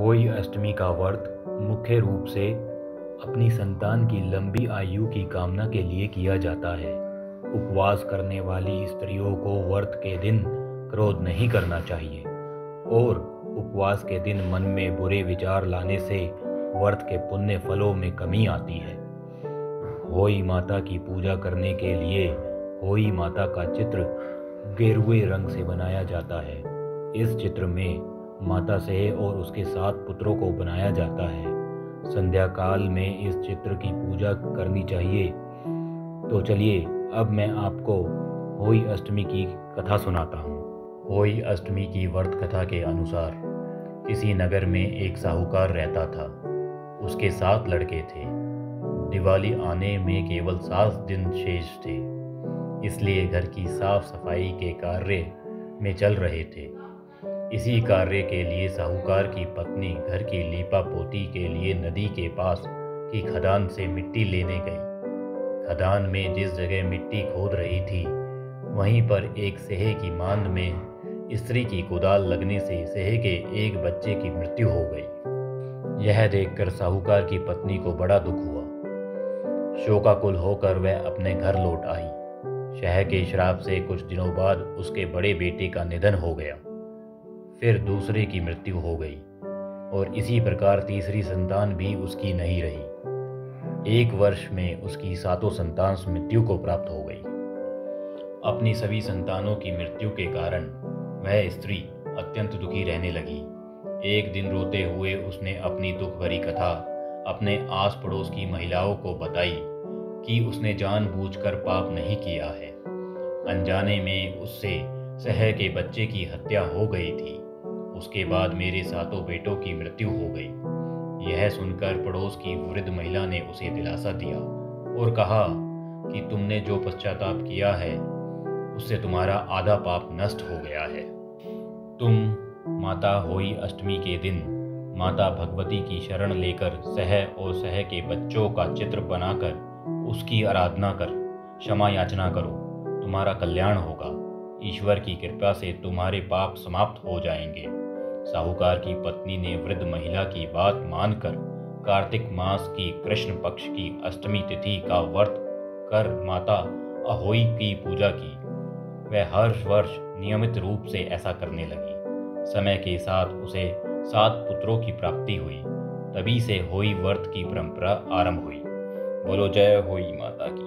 होई अष्टमी का व्रत मुख्य रूप से अपनी संतान की लंबी आयु की कामना के लिए किया जाता है। उपवास करने वाली स्त्रियों को व्रत के दिन क्रोध नहीं करना चाहिए और उपवास के दिन मन में बुरे विचार लाने से व्रत के पुण्य फलों में कमी आती है। होई माता की पूजा करने के लिए होई माता का चित्र गेरुए रंग से बनाया जाता है। इस चित्र में माता से और उसके 7 पुत्रों को बनाया जाता है। संध्या काल में इस चित्र की पूजा करनी चाहिए। तो चलिए अब मैं आपको होई अष्टमी की कथा सुनाता हूँ। होई अष्टमी की व्रत कथा के अनुसार किसी नगर में एक साहूकार रहता था। उसके 7 लड़के थे। दिवाली आने में केवल 7 दिन शेष थे, इसलिए घर की साफ सफाई के कार्य में चल रहे थे। इसी कार्य के लिए साहूकार की पत्नी घर की लीपा पोती के लिए नदी के पास की खदान से मिट्टी लेने गई। खदान में जिस जगह मिट्टी खोद रही थी वहीं पर एक सेहे की मांद में स्त्री की कुदाल लगने से सेहे के एक बच्चे की मृत्यु हो गई। यह देखकर साहूकार की पत्नी को बड़ा दुख हुआ। शोकाकुल होकर वह अपने घर लौट आई। शहर के श्राप से कुछ दिनों बाद उसके बड़े बेटे का निधन हो गया। फिर दूसरे की मृत्यु हो गई और इसी प्रकार तीसरी संतान भी उसकी नहीं रही। 1 वर्ष में उसकी 7 संतान मृत्यु को प्राप्त हो गई। अपनी सभी संतानों की मृत्यु के कारण वह स्त्री अत्यंत दुखी रहने लगी। एक दिन रोते हुए उसने अपनी दुख भरी कथा अपने आस पड़ोस की महिलाओं को बताई कि उसने जानबूझकर पाप नहीं किया है। अनजाने में उससे सह के बच्चे की हत्या हो गई थी। उसके बाद मेरे 7 बेटों की मृत्यु हो गई। यह सुनकर पड़ोस की वृद्ध महिला ने उसे दिलासा दिया और कहा कि तुमने जो पश्चाताप किया है उससे तुम्हारा आधा पाप नष्ट हो गया है। तुम माता होई अष्टमी के दिन माता भगवती की शरण लेकर सह और सह के बच्चों का चित्र बनाकर उसकी आराधना कर क्षमा याचना करो, तुम्हारा कल्याण होगा। ईश्वर की कृपा से तुम्हारे पाप समाप्त हो जाएंगे। साहूकार की पत्नी ने वृद्ध महिला की बात मानकर कार्तिक मास की कृष्ण पक्ष की अष्टमी तिथि का व्रत कर माता अहोई की पूजा की। वह हर वर्ष नियमित रूप से ऐसा करने लगी। समय के साथ उसे 7 पुत्रों की प्राप्ति हुई। तभी से होई व्रत की परंपरा आरंभ हुई। बोलो जय होई माता की।